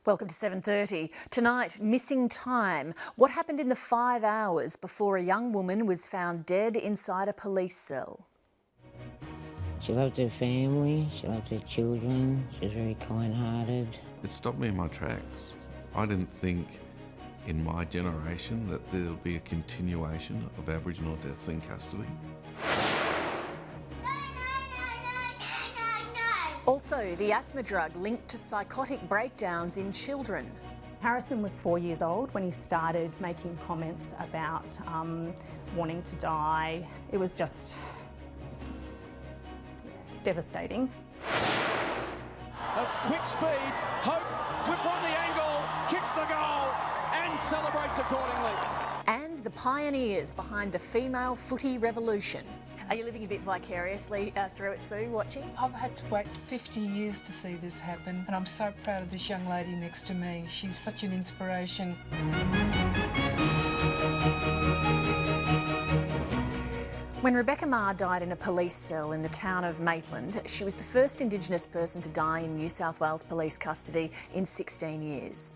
Welcome to 7:30. Tonight, missing time. What happened in the 5 hours before a young woman was found dead inside a police cell? She loved her family, she loved her children, she was very kind-hearted. It stopped me in my tracks. I didn't think in my generation that there would be a continuation of Aboriginal deaths in custody. Also, the asthma drug linked to psychotic breakdowns in children. Harrison was 4 years old when he started making comments about wanting to die. It was just devastating. At quick speed, Hope whips from the angle, kicks the goal and celebrates accordingly. And the pioneers behind the female footy revolution. Are you living a bit vicariously through it, Sue, watching? I've had to wait 50 years to see this happen, and I'm so proud of this young lady next to me. She's such an inspiration. When Rebecca Marr died in a police cell in the town of Maitland, she was the first Indigenous person to die in New South Wales police custody in 16 years.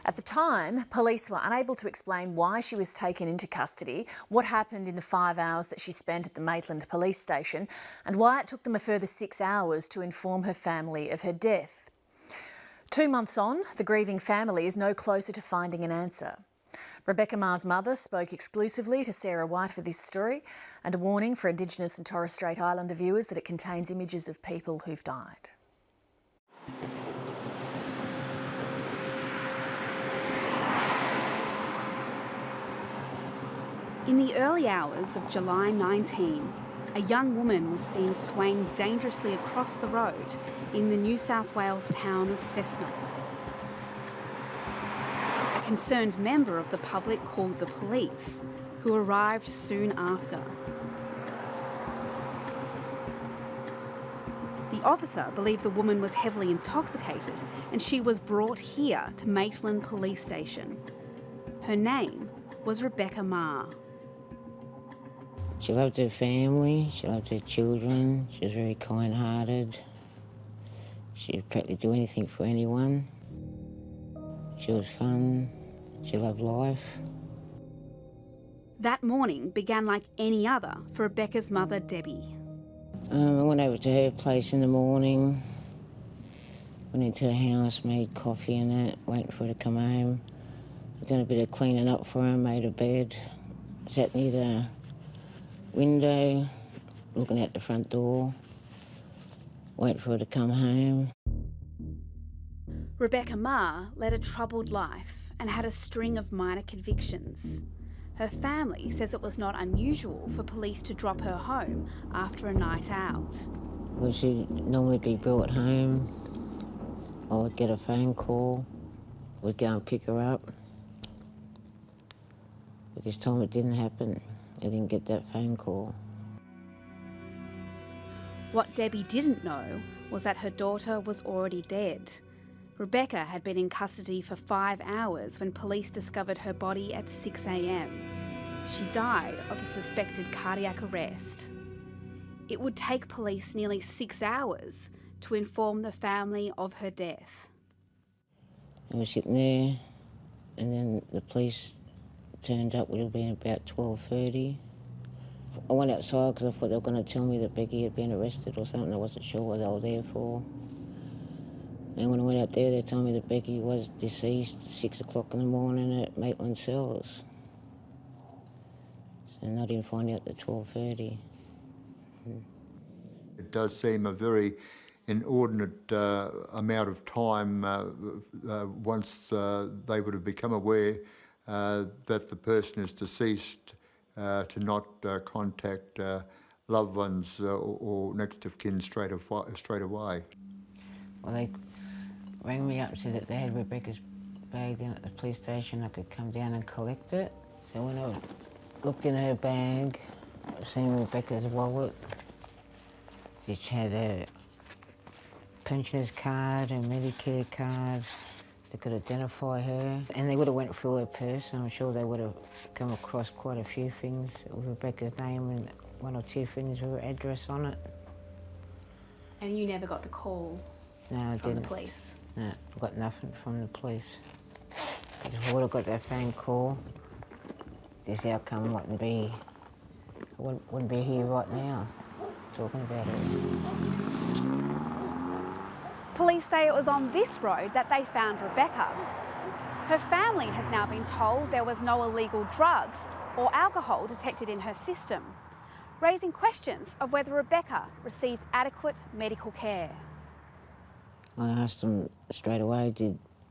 At the time, police were unable to explain why she was taken into custody, what happened in the 5 hours that she spent at the Maitland police station, and why it took them a further 6 hours to inform her family of her death. 2 months on, the grieving family is no closer to finding an answer. Rebecca Marr's mother spoke exclusively to Sarah White for this story, and a warning for Indigenous and Torres Strait Islander viewers that it contains images of people who've died. In the early hours of July 19, a young woman was seen swaying dangerously across the road in the New South Wales town of Cessnock. A concerned member of the public called the police, who arrived soon after. The officer believed the woman was heavily intoxicated and she was brought here to Maitland Police Station. Her name was Rebecca Marr. She loved her family, she loved her children, she was very kind-hearted. She would practically do anything for anyone. She was fun, she loved life. That morning began like any other for Rebecca's mother, Debbie. I went over to her place in the morning, went into the house, made coffee and that, waiting for her to come home. I done a bit of cleaning up for her, made her bed, sat near the window, looking out the front door, waiting for her to come home. Rebecca Marr led a troubled life and had a string of minor convictions. Her family says it was not unusual for police to drop her home after a night out. Well, she'd normally be brought home. I would get a phone call, we'd go and pick her up. But this time it didn't happen. I didn't get that phone call. What Debbie didn't know was that her daughter was already dead. Rebecca had been in custody for 5 hours when police discovered her body at 6 a.m. She died of a suspected cardiac arrest. It would take police nearly 6 hours to inform the family of her death. I was sitting there, and then the police turned up. It would have been about 12:30. I went outside because I thought they were going to tell me that Becky had been arrested or something. I wasn't sure what they were there for. And when I went out there, they told me that Becky was deceased at 6 o'clock in the morning at Maitland Cells. So I didn't find out at 12:30. It does seem a very inordinate amount of time once they would have become aware that the person is deceased to not contact loved ones or next of kin straight away. Well, they rang me up and said that they had Rebecca's bag down at the police station. I could come down and collect it. So when I looked in her bag, I seen Rebecca's wallet, which had a pensioner's card, a Medicare card. They could identify her, and they would have went through her purse, and I'm sure they would have come across quite a few things with Rebecca's name and 1 or 2 things with her address on it. And you never got the call No, I from didn't. the police? No, I got nothing from the police. If I would have got that phone call, this outcome wouldn't be here right now talking about it. Police say it was on this road that they found Rebecca. Her family has now been told there was no illegal drugs or alcohol detected in her system, raising questions of whether Rebecca received adequate medical care. I asked them straight away,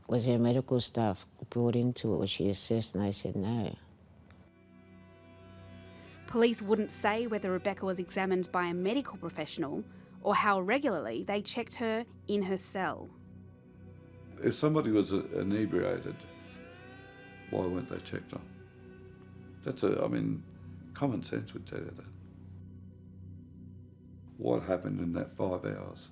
was there medical stuff brought into it? Was she assessed? And they said no. Police wouldn't say whether Rebecca was examined by a medical professional or how regularly they checked her in her cell. If somebody was inebriated, why weren't they checked on? Common sense would tell you that. What happened in that 5 hours?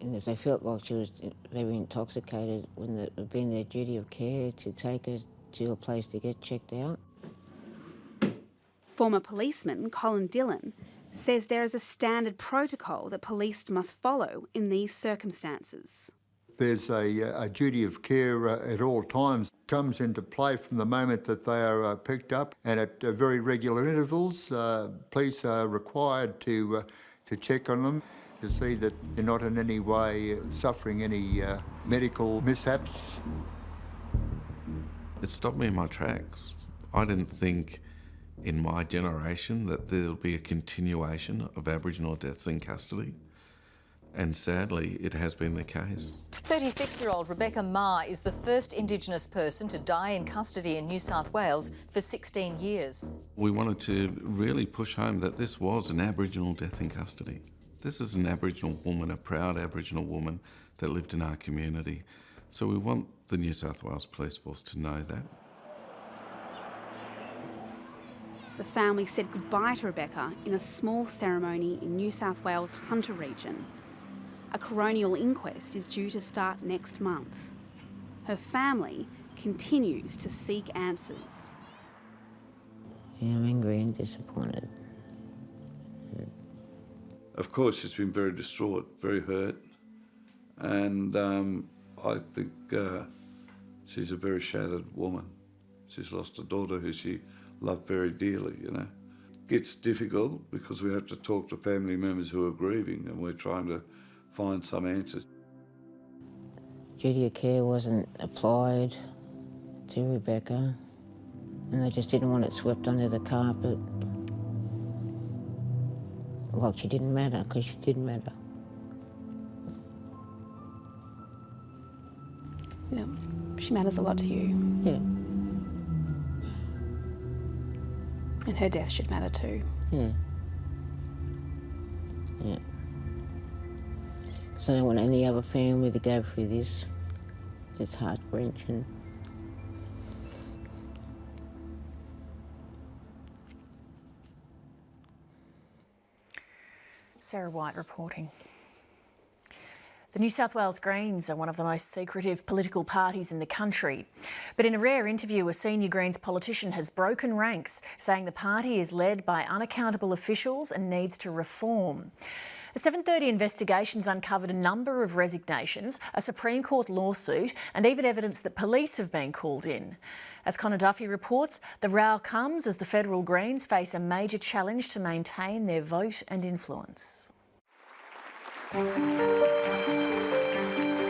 And if they felt like she was very intoxicated, wouldn't it have been their duty of care to take her to a place to get checked out? Former policeman Colin Dillon says there is a standard protocol that police must follow in these circumstances. There's a duty of care at all times. Comes into play from the moment that they are picked up, and at very regular intervals, police are required to check on them to see that they're not in any way suffering any medical mishaps. It stopped me in my tracks. I didn't think in my generation that there'll be a continuation of Aboriginal deaths in custody. And sadly, it has been the case. 36-year-old Rebecca Maher is the first Indigenous person to die in custody in New South Wales for 16 years. We wanted to really push home that this was an Aboriginal death in custody. This is an Aboriginal woman, a proud Aboriginal woman that lived in our community. So we want the New South Wales Police Force to know that. The family said goodbye to Rebecca in a small ceremony in New South Wales Hunter region. A coronial inquest is due to start next month. Her family continues to seek answers. Yeah, I'm angry and disappointed. Of course, she's been very distraught, very hurt, and I think she's a very shattered woman. She's lost a daughter who she loved very dearly, you know. It's difficult because we have to talk to family members who are grieving, and we're trying to find some answers. Duty of care wasn't applied to Rebecca, and they just didn't want it swept under the carpet. Like she didn't matter, because she didn't matter. Yeah, she matters a lot to you. Yeah. And her death should matter too. Yeah. Yeah. Because I don't want any other family to go through this. It's heart-wrenching. Sarah White reporting. The New South Wales Greens are one of the most secretive political parties in the country. But in a rare interview, a senior Greens politician has broken ranks, saying the party is led by unaccountable officials and needs to reform. A 7:30 investigation's uncovered a number of resignations, a Supreme Court lawsuit, and even evidence that police have been called in. As Connor Duffy reports, the row comes as the federal Greens face a major challenge to maintain their vote and influence.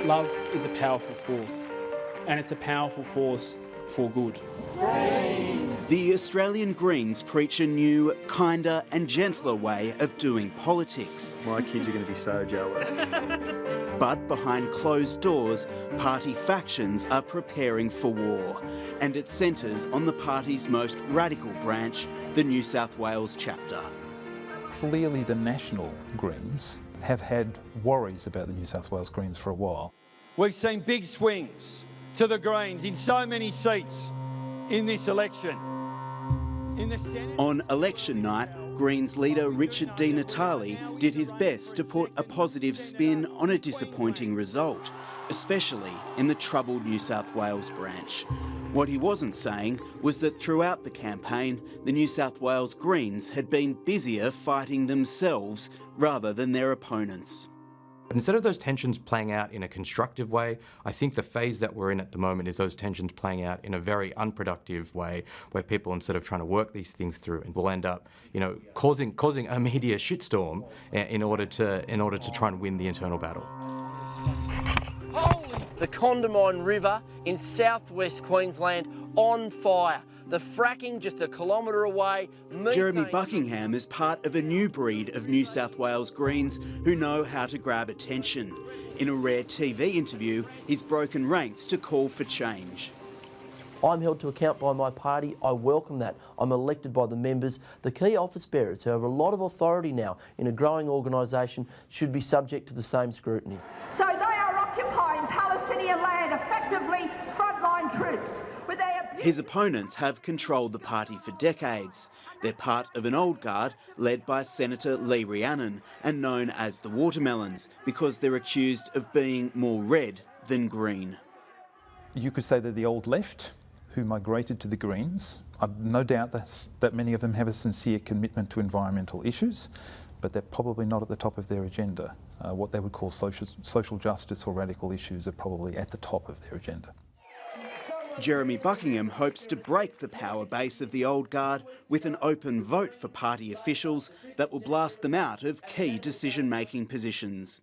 Love is a powerful force, and it's a powerful force for good. The Australian Greens preach a new, kinder and gentler way of doing politics. My kids are going to be so jealous. But behind closed doors, party factions are preparing for war, and it centres on the party's most radical branch, the New South Wales chapter. Clearly the National Greens have had worries about the New South Wales Greens for a while. We've seen big swings to the Greens in so many seats in this election. In the Senate... On election night, Greens leader Richard Di Natale did his best to put a positive spin on a disappointing result, especially in the troubled New South Wales branch. What he wasn't saying was that throughout the campaign, the New South Wales Greens had been busier fighting themselves rather than their opponents. But instead of those tensions playing out in a constructive way, I think the phase that we're in at the moment is those tensions playing out in a very unproductive way, where people, instead of trying to work these things through, and will end up, causing a media shitstorm in order to try and win the internal battle. The Condamine River in southwest Queensland on fire. The fracking just a kilometre away. Jeremy Buckingham is part of a new breed of New South Wales Greens who know how to grab attention. In a rare TV interview, he's broken ranks to call for change. I'm held to account by my party. I welcome that. I'm elected by the members. The key office bearers, who have a lot of authority now in a growing organisation, should be subject to the same scrutiny. So they are occupying Palestinian land, effectively frontline troops. His opponents have controlled the party for decades. They're part of an old guard led by Senator Lee Rhiannon and known as the Watermelons because they're accused of being more red than green. You could say they're the old left who migrated to the Greens. I've no doubt that many of them have a sincere commitment to environmental issues, but they're probably not at the top of their agenda. What they would call social justice or radical issues are probably at the top of their agenda. Jeremy Buckingham hopes to break the power base of the old guard with an open vote for party officials that will blast them out of key decision-making positions.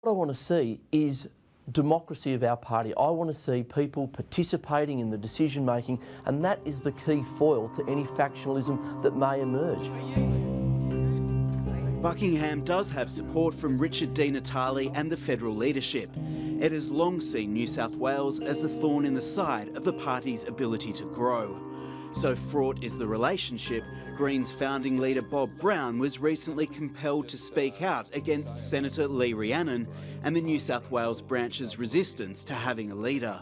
What I want to see is democracy of our party. I want to see people participating in the decision-making, and that is the key foil to any factionalism that may emerge. Buckingham does have support from Richard Di Natale and the federal leadership. It has long seen New South Wales as a thorn in the side of the party's ability to grow. So fraught is the relationship, Greens founding leader Bob Brown was recently compelled to speak out against Senator Lee Rhiannon and the New South Wales branch's resistance to having a leader.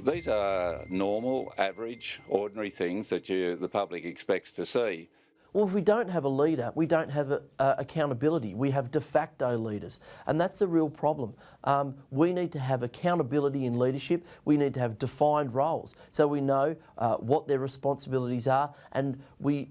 These are normal, average, ordinary things that the public expects to see. Well, if we don't have a leader, we don't have accountability. We have de facto leaders, and that's a real problem. We need to have accountability in leadership. We need to have defined roles so we know what their responsibilities are, and we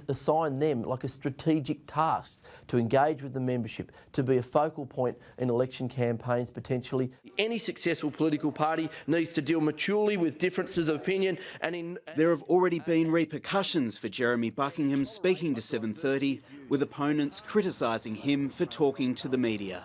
assign them like a strategic task to engage with the membership, to be a focal point in election campaigns potentially. Any successful political party needs to deal maturely with differences of opinion, and there have already been repercussions for Jeremy Buckingham speaking to 730, with opponents criticising him for talking to the media.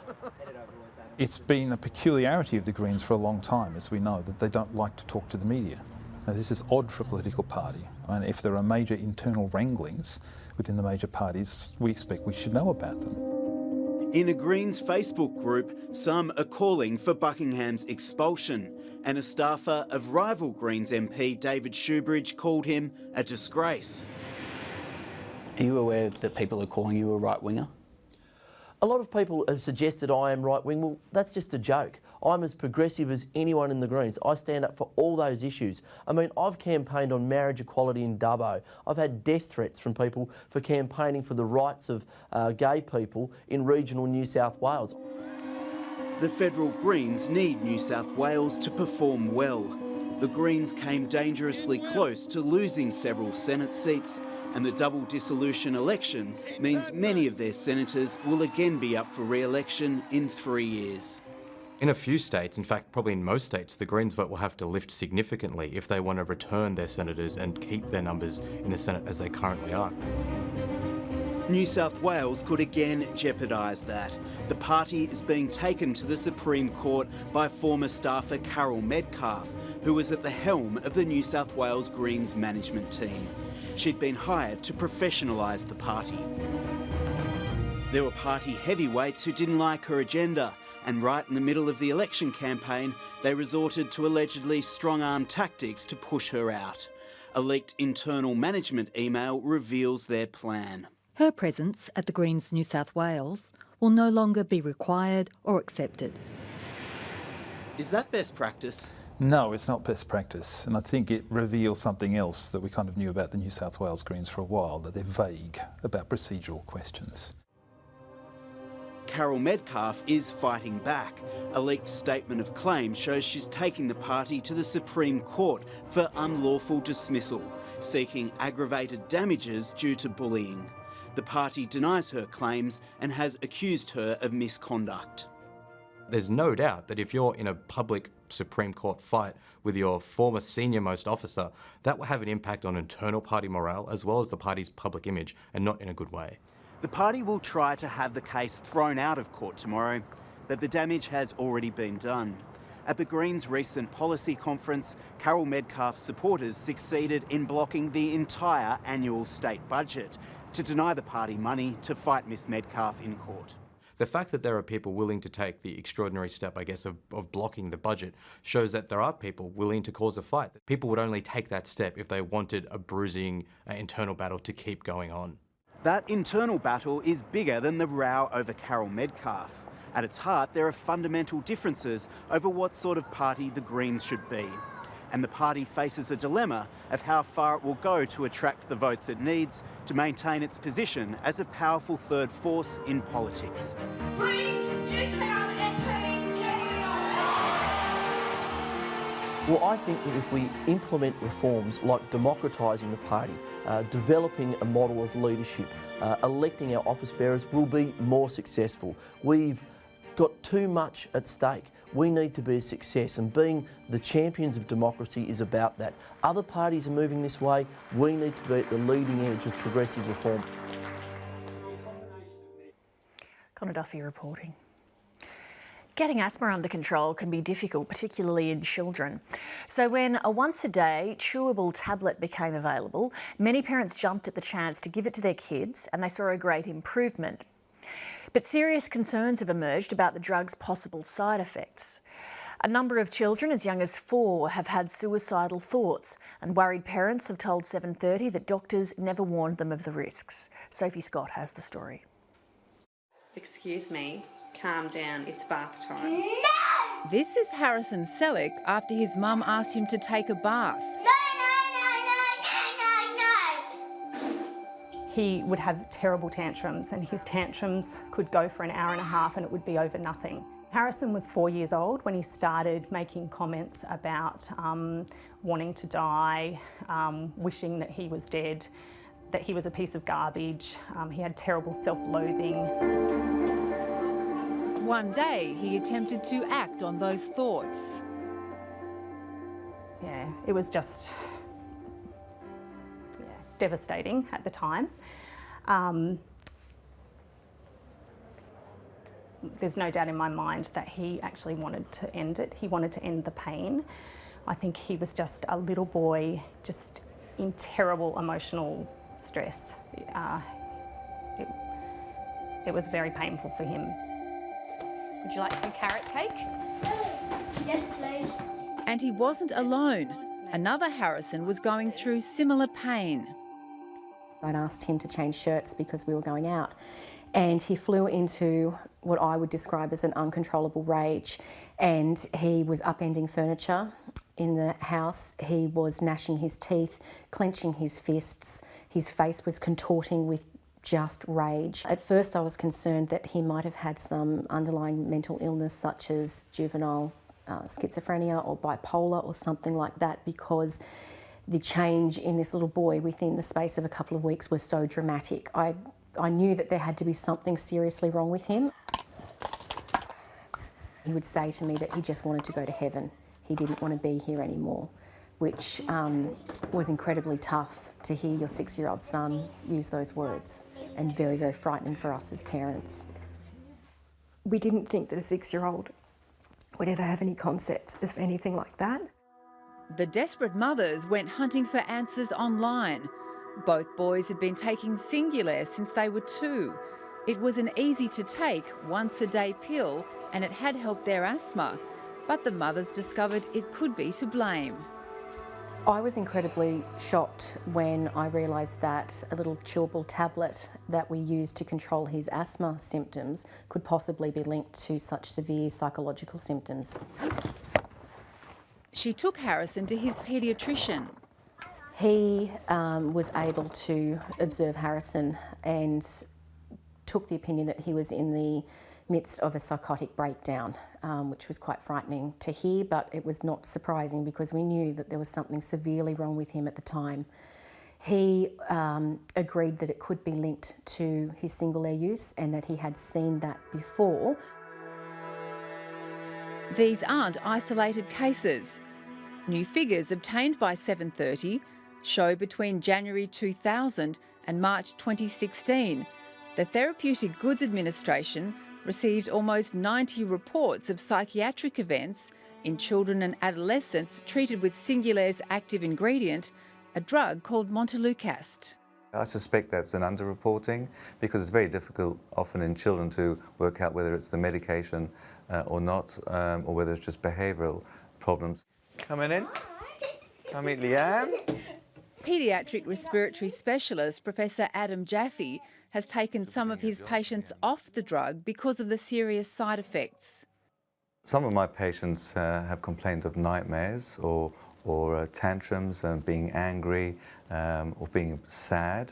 It's been a peculiarity of the Greens for a long time, as we know, that they don't like to talk to the media. Now, this is odd for a political party, and if there are major internal wranglings within the major parties, we expect we should know about them. In a Greens Facebook group, some are calling for Buckingham's expulsion, and a staffer of rival Greens MP David Shoebridge called him a disgrace. Are you aware that people are calling you a right-winger? A lot of people have suggested I am right-wing. Well, that's just a joke. I'm as progressive as anyone in the Greens. I stand up for all those issues. I mean, I've campaigned on marriage equality in Dubbo. I've had death threats from people for campaigning for the rights of gay people in regional New South Wales. The federal Greens need New South Wales to perform well. The Greens came dangerously close to losing several Senate seats, and the double dissolution election means many of their senators will again be up for re-election in 3 years. In a few states, in fact probably in most states, the Greens vote will have to lift significantly if they want to return their senators and keep their numbers in the Senate as they currently are. New South Wales could again jeopardise that. The party is being taken to the Supreme Court by former staffer Carol Metcalfe, who was at the helm of the New South Wales Greens management team. She'd been hired to professionalise the party. There were party heavyweights who didn't like her agenda, and right in the middle of the election campaign, they resorted to allegedly strong-arm tactics to push her out. A leaked internal management email reveals their plan. Her presence at the Greens New South Wales will no longer be required or accepted. Is that best practice? No, it's not best practice, and I think it reveals something else that we kind of knew about the New South Wales Greens for a while, that they're vague about procedural questions. Carol Metcalfe is fighting back. A leaked statement of claim shows she's taking the party to the Supreme Court for unlawful dismissal, seeking aggravated damages due to bullying. The party denies her claims and has accused her of misconduct. There's no doubt that if you're in a public Supreme Court fight with your former senior-most officer, that will have an impact on internal party morale as well as the party's public image, and not in a good way. The party will try to have the case thrown out of court tomorrow, but the damage has already been done. At the Greens' recent policy conference, Carol Medcalf's supporters succeeded in blocking the entire annual state budget to deny the party money to fight Miss Medcalf in court. The fact that there are people willing to take the extraordinary step, I guess, of blocking the budget shows that there are people willing to cause a fight. People would only take that step if they wanted a bruising internal battle to keep going on. That internal battle is bigger than the row over Carol Medcalf. At its heart, there are fundamental differences over what sort of party the Greens should be. And the party faces a dilemma of how far it will go to attract the votes it needs to maintain its position as a powerful third force in politics. Well, I think that if we implement reforms like democratising the party, developing a model of leadership, electing our office bearers, we'll be more successful. We've got too much at stake. We need to be a success, and being the champions of democracy is about that. Other parties are moving this way. We need to be at the leading edge of progressive reform. Connor Duffy reporting. Getting asthma under control can be difficult, particularly in children. So when a once-a-day chewable tablet became available, many parents jumped at the chance to give it to their kids, and they saw a great improvement. But serious concerns have emerged about the drug's possible side effects. A number of children as young as 4 have had suicidal thoughts, and worried parents have told 730 that doctors never warned them of the risks. Sophie Scott has the story. Excuse me, calm down, it's bath time. No! This is Harrison Selleck after his mum asked him to take a bath. He would have terrible tantrums, and his tantrums could go for an hour and a half and it would be over nothing. Harrison was 4 years old when he started making comments about wanting to die, wishing that he was dead, that he was a piece of garbage. He had terrible self-loathing. One day he attempted to act on those thoughts. Yeah, it was just devastating at the time. There's no doubt in my mind that he actually wanted to end it. He wanted to end the pain. I think he was just a little boy, just in terrible emotional stress. It was very painful for him. Would you like some carrot cake? Yes, please. And he wasn't alone. Another Harrison was going through similar pain. I'd asked him to change shirts because we were going out, and he flew into what I would describe as an uncontrollable rage, and he was upending furniture in the house. He was gnashing his teeth, clenching his fists. His face was contorting with just rage. At first I was concerned that he might have had some underlying mental illness such as juvenile schizophrenia or bipolar or something like that, because the change in this little boy within the space of a couple of weeks was so dramatic. I knew that there had to be something seriously wrong with him. He would say to me that he just wanted to go to heaven. He didn't want to be here anymore, which was incredibly tough to hear your 6-year-old son use those words, and very, very frightening for us as parents. We didn't think that a 6-year-old would ever have any concept of anything like that. The desperate mothers went hunting for answers online. Both boys had been taking Singulair since they were 2. It was an easy-to-take, once-a-day pill, and it had helped their asthma. But the mothers discovered it could be to blame. I was incredibly shocked when I realised that a little chewable tablet that we used to control his asthma symptoms could possibly be linked to such severe psychological symptoms. She took Harrison to his paediatrician. He was able to observe Harrison and took the opinion that he was in the midst of a psychotic breakdown, which was quite frightening to hear, but it was not surprising because we knew that there was something severely wrong with him at the time. He agreed that it could be linked to his Singulair use and that he had seen that before. These aren't isolated cases. New figures obtained by 730 show between January 2000 and March 2016, the Therapeutic Goods Administration received almost 90 reports of psychiatric events in children and adolescents treated with Singulaire's active ingredient, a drug called Montelukast. I suspect that's an underreporting because it's very difficult often in children to work out whether it's the medication or not, or whether it's just behavioural problems. Coming in. Come meet Leanne. Paediatric respiratory specialist Professor Adam Jaffe has taken some of his patients off the drug because of the serious side effects. Some of my patients have complained of nightmares or tantrums and being angry or being sad.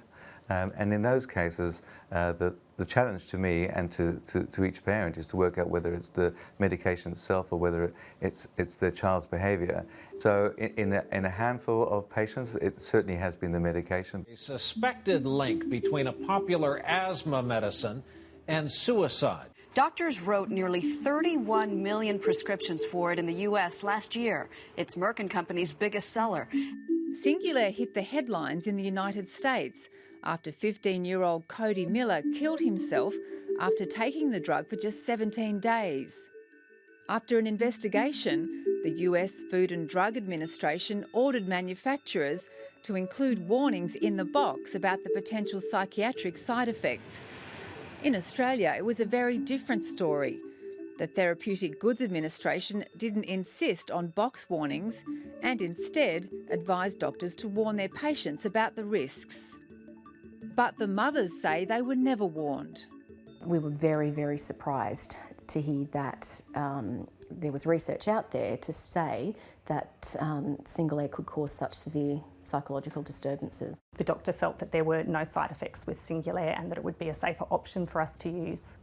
And in those cases, the challenge to me and to each parent is to work out whether it's the medication itself or whether it's the child's behaviour. So in a handful of patients, it certainly has been the medication. A suspected link between a popular asthma medicine and suicide. Doctors wrote nearly 31 million prescriptions for it in the U.S. last year. It's Merck & Company's biggest seller. Singulaire hit the headlines in the United States after 15-year-old Cody Miller killed himself after taking the drug for just 17 days. After an investigation, the US Food and Drug Administration ordered manufacturers to include warnings in the box about the potential psychiatric side effects. In Australia, it was a very different story. The Therapeutic Goods Administration didn't insist on box warnings and instead advised doctors to warn their patients about the risks. But the mothers say they were never warned. We were very, very surprised to hear that there was research out there to say that Singulaire could cause such severe psychological disturbances. The doctor felt that there were no side effects with Singulaire and that it would be a safer option for us to use.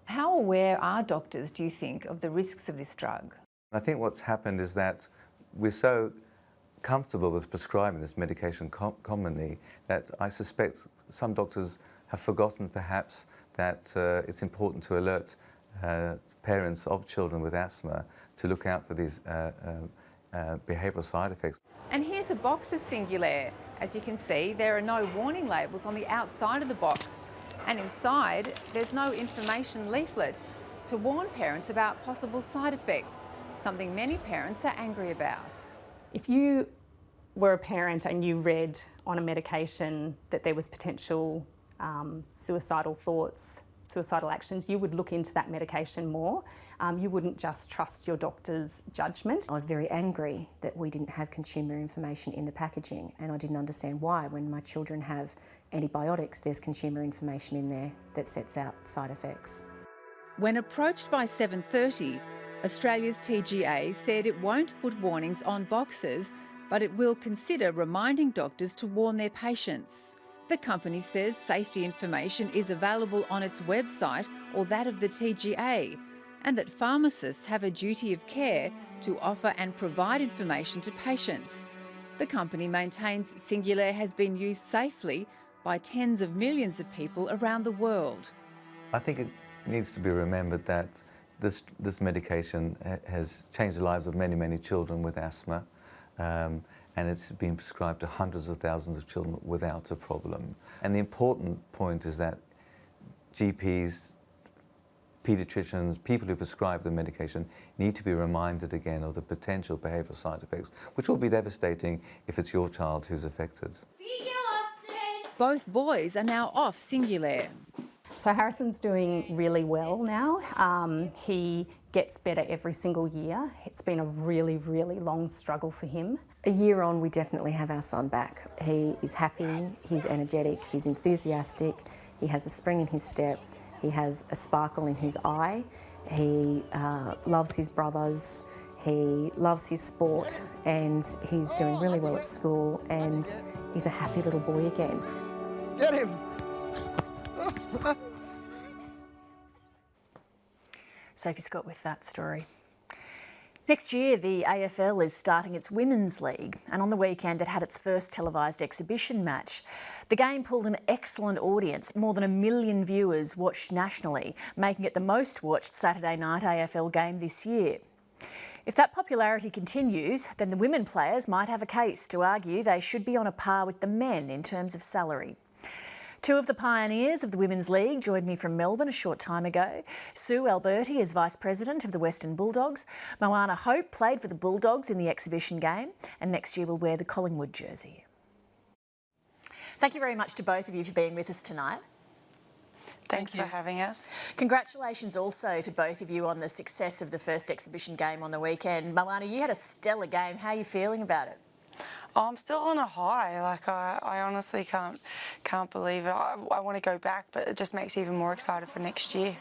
How aware are doctors, do you think, of the risks of this drug? I think what's happened is that we're so comfortable with prescribing this medication commonly that I suspect some doctors have forgotten perhaps that it's important to alert parents of children with asthma to look out for these behavioural side effects. And here's a box of Singulaire. As you can see, there are no warning labels on the outside of the box. And inside, there's no information leaflet to warn parents about possible side effects, something many parents are angry about. If you were a parent and you read on a medication that there was potential suicidal thoughts, suicidal actions, you would look into that medication more. You wouldn't just trust your doctor's judgment. I was very angry that we didn't have consumer information in the packaging, and I didn't understand why. When my children have antibiotics, there's consumer information in there that sets out side effects. When approached by 730, Australia's TGA said it won't put warnings on boxes, but it will consider reminding doctors to warn their patients. The company says safety information is available on its website or that of the TGA, and that pharmacists have a duty of care to offer and provide information to patients. The company maintains Singulaire has been used safely by tens of millions of people around the world. I think it needs to be remembered that this medication has changed the lives of many, many children with asthma, and it's been prescribed to hundreds of thousands of children without a problem. And the important point is that GPs, paediatricians, people who prescribe the medication need to be reminded again of the potential behavioural side effects, which will be devastating if it's your child who's affected. Both boys are now off Singulaire. So Harrison's doing really well now. He gets better every single year. It's been a really, really long struggle for him. A year on, we definitely have our son back. He is happy, he's energetic, he's enthusiastic, he has a spring in his step, he has a sparkle in his eye, he loves his brothers, he loves his sport, and he's doing really well at school, and he's a happy little boy again. Get him! Sophie Scott with that story. Next year, the AFL is starting its Women's League, and on the weekend it had its first televised exhibition match. The game pulled an excellent audience. More than 1 million viewers watched nationally, making it the most watched Saturday night AFL game this year. If that popularity continues, then the women players might have a case to argue they should be on a par with the men in terms of salary. Two of the pioneers of the Women's League joined me from Melbourne a short time ago. Sue Alberti is Vice President of the Western Bulldogs. Moana Hope played for the Bulldogs in the exhibition game and next year will wear the Collingwood jersey. Thank you very much to both of you for being with us tonight. Thanks for having us. Congratulations also to both of you on the success of the first exhibition game on the weekend. Moana, you had a stellar game. How are you feeling about it? Oh, I'm still on a high. Like I honestly can't believe it. I want to go back, but it just makes you even more excited for next year.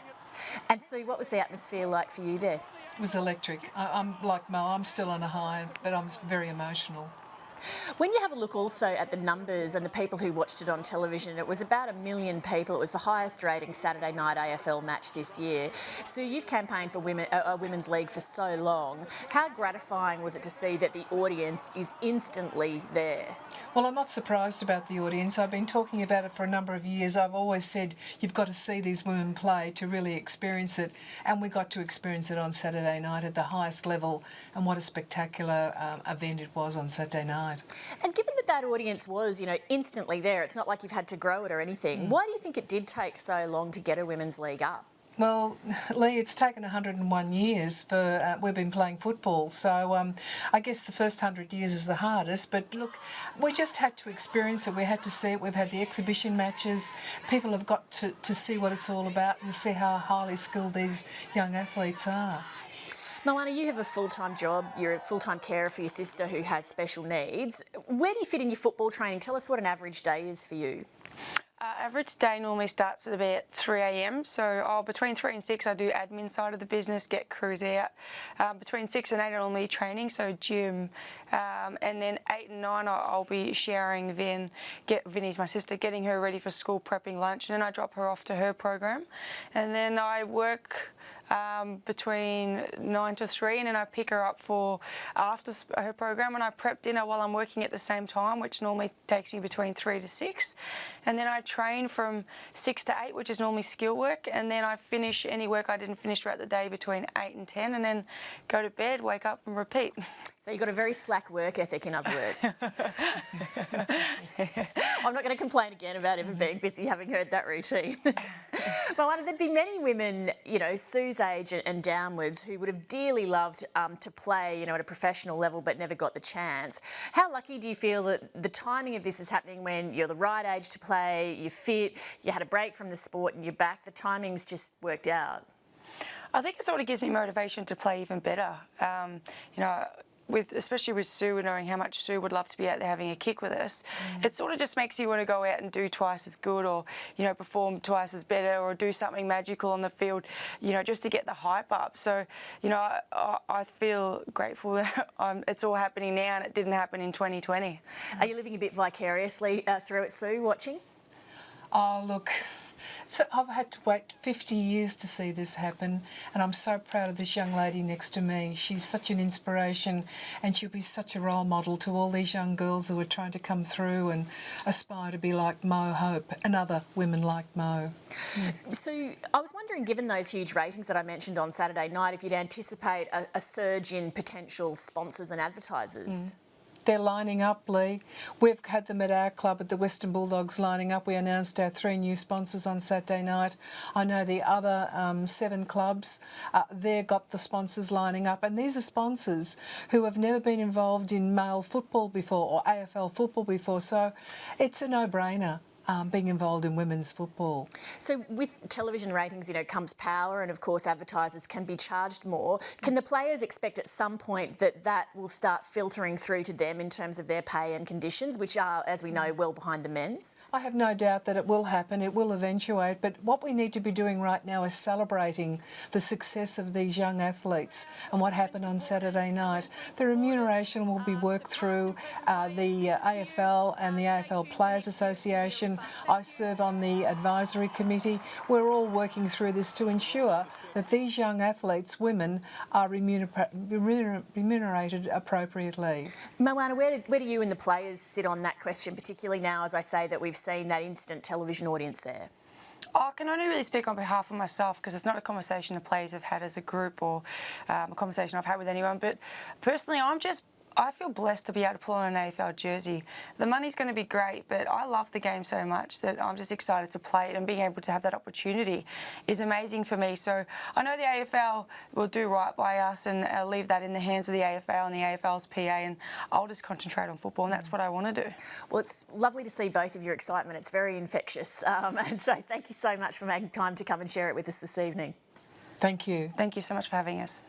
And Sue, what was the atmosphere like for you there? It was electric. I'm like Mo, I'm still on a high, but I'm very emotional. When you have a look also at the numbers and the people who watched it on television, it was about 1 million people. It was the highest rating Saturday night AFL match this year. So you've campaigned for a Women's League for so long. How gratifying was it to see that the audience is instantly there? Well, I'm not surprised about the audience. I've been talking about it for a number of years. I've always said you've got to see these women play to really experience it, and we got to experience it on Saturday night at the highest level, and what a spectacular event it was on Saturday night. And given that audience was, instantly there, it's not like you've had to grow it or anything, why do you think it did take so long to get a Women's League up? Well, Lee, it's taken 101 years for we've been playing football, so I guess the first 100 years is the hardest, but look, we just had to experience it, we had to see it, we've had the exhibition matches, people have got to see what it's all about and see how highly skilled these young athletes are. Moana, you have a full-time job, you're a full-time carer for your sister who has special needs. Where do you fit in your football training? Tell us what an average day is for you. Average day normally starts at about 3 a.m. So between 3 and 6 I do admin side of the business, get crews out. Between 6 and 8 I normally training, so gym. And then 8 and 9 I'll be showering Vin, Vinny's my sister, getting her ready for school, prepping lunch, and then I drop her off to her program. And then I work between 9 to 3 and then I pick her up for after her program and I prep dinner while I'm working at the same time, which normally takes me between 3 to 6. And then I train from 6 to 8, which is normally skill work, and then I finish any work I didn't finish throughout the day between 8 and 10 and then go to bed, wake up and repeat. So you've got a very slack work ethic, in other words. I'm not going to complain again about ever being busy, having heard that routine. Moana, there'd be many women, Sue's age and downwards, who would have dearly loved to play, at a professional level but never got the chance. How lucky do you feel that the timing of this is happening when you're the right age to play, you're fit, you had a break from the sport and you're back, the timing's just worked out? I think it sort of gives me motivation to play even better. Especially with Sue, knowing how much Sue would love to be out there having a kick with us, it sort of just makes me want to go out and do twice as good, or perform twice as better, or do something magical on the field, just to get the hype up. So, I feel grateful that it's all happening now, and it didn't happen in 2020. Are you living a bit vicariously through it, Sue, watching? Oh, look. So I've had to wait 50 years to see this happen, and I'm so proud of this young lady next to me. She's such an inspiration, and she'll be such a role model to all these young girls who are trying to come through and aspire to be like Mo Hope and other women like Mo. So I was wondering, given those huge ratings that I mentioned on Saturday night, if you'd anticipate a surge in potential sponsors and advertisers? They're lining up, Lee. We've had them at our club at the Western Bulldogs lining up. We announced our 3 new sponsors on Saturday night. I know the other 7 clubs, they've got the sponsors lining up. And these are sponsors who have never been involved in male football before or AFL football before. So it's a no-brainer. Being involved in women's football. So with television ratings, comes power, and of course advertisers can be charged more. Can the players expect at some point that will start filtering through to them in terms of their pay and conditions, which are, as we know, well behind the men's? I have no doubt that it will happen, it will eventuate, but what we need to be doing right now is celebrating the success of these young athletes and what happened on Saturday night. The remuneration will be worked through the AFL and the AFL Players Association. I serve on the advisory committee. We're all working through this to ensure that these young athletes, women, are remunerated appropriately. Moana, where do you and the players sit on that question, particularly now, as I say, that we've seen that instant television audience there? I can only really speak on behalf of myself because it's not a conversation the players have had as a group or a conversation I've had with anyone. But personally, I feel blessed to be able to pull on an AFL jersey. The money's going to be great, but I love the game so much that I'm just excited to play it, and being able to have that opportunity is amazing for me. So I know the AFL will do right by us, and leave that in the hands of the AFL and the AFL's PA, and I'll just concentrate on football, and that's what I want to do. Well, it's lovely to see both of your excitement. It's very infectious. And so thank you so much for making time to come and share it with us this evening. Thank you. Thank you so much for having us.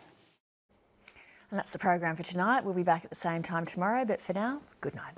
And that's the program for tonight. We'll be back at the same time tomorrow, but for now, good night.